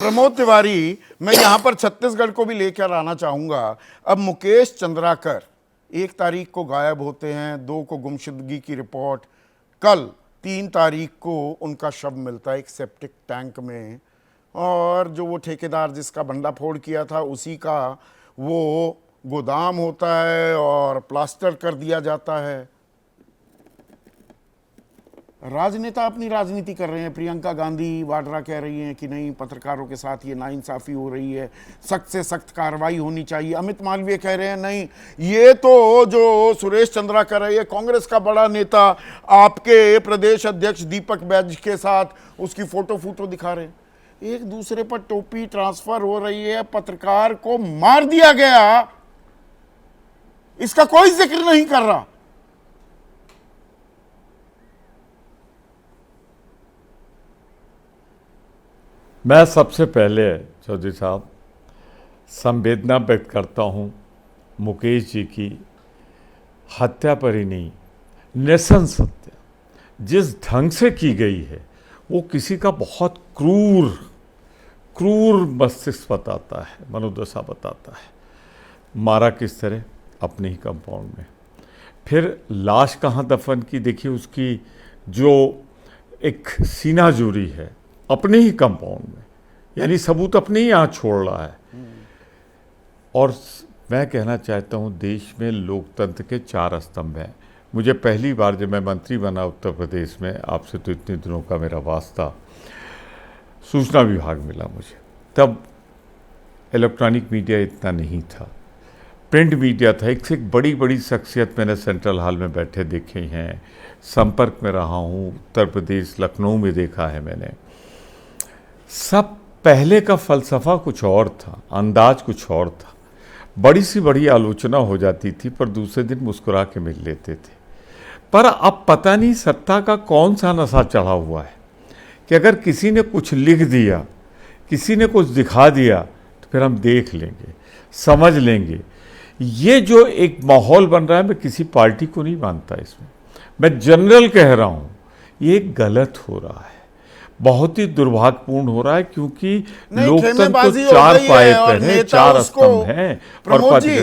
प्रमोद तिवारी, मैं यहां पर छत्तीसगढ़ को भी लेकर आना चाहूंगा। अब मुकेश चंद्राकर 1 तारीख को गायब होते हैं, 2 को गुमशुदगी की रिपोर्ट, कल 3 तारीख को उनका शव मिलता है एक सेप्टिक टैंक में, और जो वो ठेकेदार जिसका भंडाफोड़ किया था उसी का वो गोदाम होता है और प्लास्टर कर दिया जाता है। राजनेता अपनी राजनीति कर रहे हैं। प्रियंका गांधी वाड्रा कह रही हैं कि नहीं, पत्रकारों के साथ ये नाइंसाफ़ी हो रही है, सख्त से सख्त कार्रवाई होनी चाहिए। अमित मालवीय कह रहे हैं नहीं, ये तो जो सुरेश चंद्राकर है ये कांग्रेस का बड़ा नेता, आपके प्रदेश अध्यक्ष दीपक बैज के साथ उसकी फोटो दिखा रहे हैं। एक दूसरे पर टोपी ट्रांसफर हो रही है। पत्रकार को मार दिया गया, इसका कोई जिक्र नहीं कर रहा। मैं सबसे पहले चौधरी साहब संवेदना व्यक्त करता हूं मुकेश जी की हत्या पर ही नहीं, नृशंस हत्या जिस ढंग से की गई है वो किसी का बहुत क्रूर मस्तिष्क बताता है, मनोदशा बताता है। मारा किस तरह? अपने ही कंपाउंड में। फिर लाश कहाँ दफन की? देखिए उसकी जो एक सीना जोरी है अपने ही कंपाउंड में, यानी सबूत अपने ही यहाँ छोड़ रहा है। और मैं कहना चाहता हूँ देश में लोकतंत्र के 4 स्तंभ हैं। मुझे पहली बार जब मैं मंत्री बना उत्तर प्रदेश में, आपसे तो इतने दिनों का मेरा वास्ता, सूचना विभाग मिला मुझे, तब इलेक्ट्रॉनिक मीडिया इतना नहीं था, प्रिंट मीडिया था। एक से एक बड़ी शख्सियत मैंने सेंट्रल हॉल में बैठे देखे हैं, संपर्क में रहा हूँ। उत्तर प्रदेश लखनऊ में देखा है मैंने। सब पहले का फलसफा कुछ और था, अंदाज कुछ और था। बड़ी आलोचना हो जाती थी पर दूसरे दिन मुस्कुरा के मिल लेते थे। पर अब पता नहीं सत्ता का कौन सा नशा चढ़ा हुआ है कि अगर किसी ने कुछ लिख दिया, किसी ने कुछ दिखा दिया, तो फिर हम देख लेंगे, समझ लेंगे। ये जो एक माहौल बन रहा है, मैं किसी पार्टी को नहीं मानता इसमें, मैं जनरल कह रहा हूँ, ये गलत हो रहा है, बहुत ही दुर्भाग्यपूर्ण हो रहा है। क्योंकि लोकतंत्र तो 4 पाए पर है, 4 स्तंभ हैं। प्रमोद जी,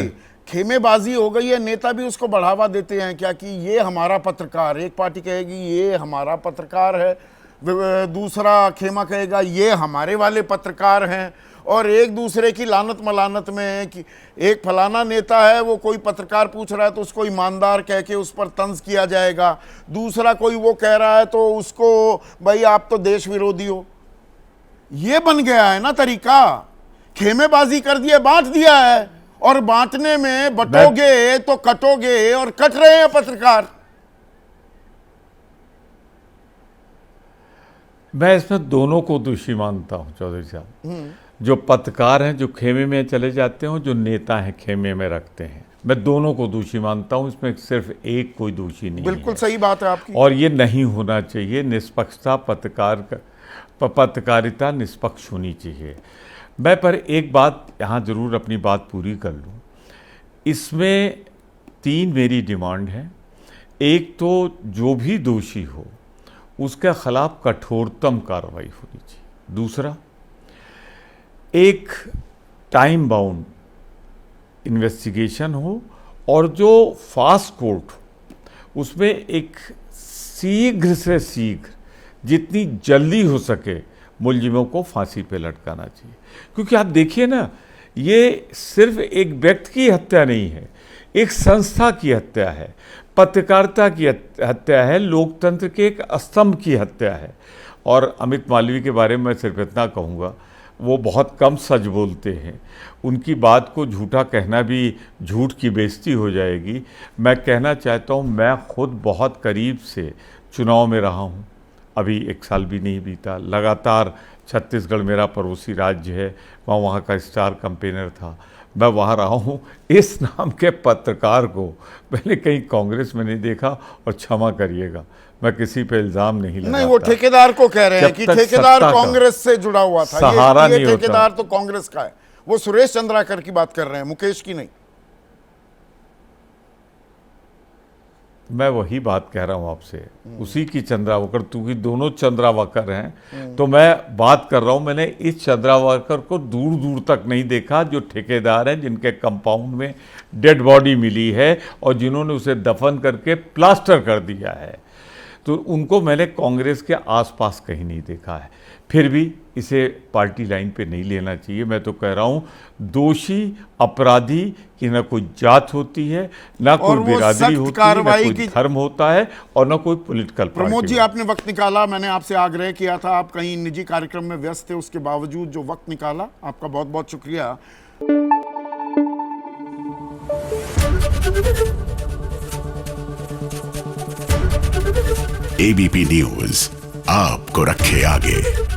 खेमेबाजी हो गई है, नेता भी उसको बढ़ावा देते हैं क्या कि ये हमारा पत्रकार, एक पार्टी कहेगी ये हमारा पत्रकार है, दूसरा खेमा कहेगा ये हमारे वाले पत्रकार हैं, और एक दूसरे की लानत मलानत में कि एक फलाना नेता है, वो कोई पत्रकार पूछ रहा है तो उसको ईमानदार कह के उस पर तंज किया जाएगा, दूसरा कोई वो कह रहा है तो उसको भाई आप तो देश विरोधी हो। ये बन गया है ना तरीका, खेमेबाजी कर दिया, बांट दिया है, और बांटने में बटोगे तो कटोगे, और कट रहे हैं पत्रकार। मैं इसमें दोनों को दोषी मानता हूं चौधरी साहब। जो पत्रकार हैं जो खेमे में चले जाते हैं, जो नेता हैं खेमे में रखते हैं, मैं दोनों को दोषी मानता हूं। इसमें सिर्फ एक कोई दोषी नहीं है। बिल्कुल सही बात है आपकी। और ये नहीं होना चाहिए। निष्पक्षता, पत्रकारिता निष्पक्ष होनी चाहिए। मैं पर एक बात यहाँ ज़रूर अपनी बात पूरी कर लूँ। इसमें 3 मेरी डिमांड है। एक तो जो भी दोषी हो उसके खिलाफ कठोरतम कार्रवाई होनी चाहिए। दूसरा, एक टाइम बाउंड इन्वेस्टिगेशन हो, और जो फास्ट कोर्ट हो उसमें एक शीघ्र से शीघ्र, जितनी जल्दी हो सके, मुलजिमों को फांसी पे लटकाना चाहिए। क्योंकि आप देखिए ना, ये सिर्फ एक व्यक्ति की हत्या नहीं है, एक संस्था की हत्या है, पत्रकारिता की हत्या है, लोकतंत्र के एक स्तंभ की हत्या है। और अमित मालवीय के बारे में मैं सिर्फ इतना कहूँगा, वो बहुत कम सच बोलते हैं, उनकी बात को झूठा कहना भी झूठ की बेइज्जती हो जाएगी। मैं कहना चाहता हूँ, मैं खुद बहुत करीब से चुनाव में रहा हूँ, अभी 1 साल भी नहीं बीता। लगातार छत्तीसगढ़ मेरा पड़ोसी राज्य है, मैं वहाँ का स्टार कैंपेनर था, मैं वहाँ रहा हूँ। इस नाम के पत्रकार को मैंने कहीं कांग्रेस में नहीं देखा, और क्षमा करिएगा मैं किसी पे इल्ज़ाम नहीं लगाता। नहीं, वो ठेकेदार को कह रहे हैं कि ठेकेदार कांग्रेस से जुड़ा हुआ था, सहारा ये नहीं ठेकेदार तो कांग्रेस का है। वो सुरेश चंद्राकर की बात कर रहे हैं, मुकेश की नहीं। मैं वही बात कह रहा हूँ आपसे, उसी की चंद्रावकर, क्योंकि दोनों चंद्रावकर हैं, तो मैं बात कर रहा हूँ, मैंने इस चंद्रावकर को दूर दूर तक नहीं देखा जो ठेकेदार हैं, जिनके कंपाउंड में डेड बॉडी मिली है और जिन्होंने उसे दफन करके प्लास्टर कर दिया है, तो उनको मैंने कांग्रेस के आसपास कहीं नहीं देखा है। फिर भी इसे पार्टी लाइन पे नहीं लेना चाहिए। मैं तो कह रहा हूँ दोषी अपराधी की ना कोई जात होती है, ना कोई बिरादरी होती है, ना कोई धर्म होता है और ना कोई पॉलिटिकल पार्टी। प्रमोद जी, आपने वक्त निकाला, मैंने आपसे आग्रह किया था, आप कहीं निजी कार्यक्रम में व्यस्त थे, उसके बावजूद जो वक्त निकाला, आपका बहुत बहुत शुक्रिया। एबीपी न्यूज आपको रखे आगे।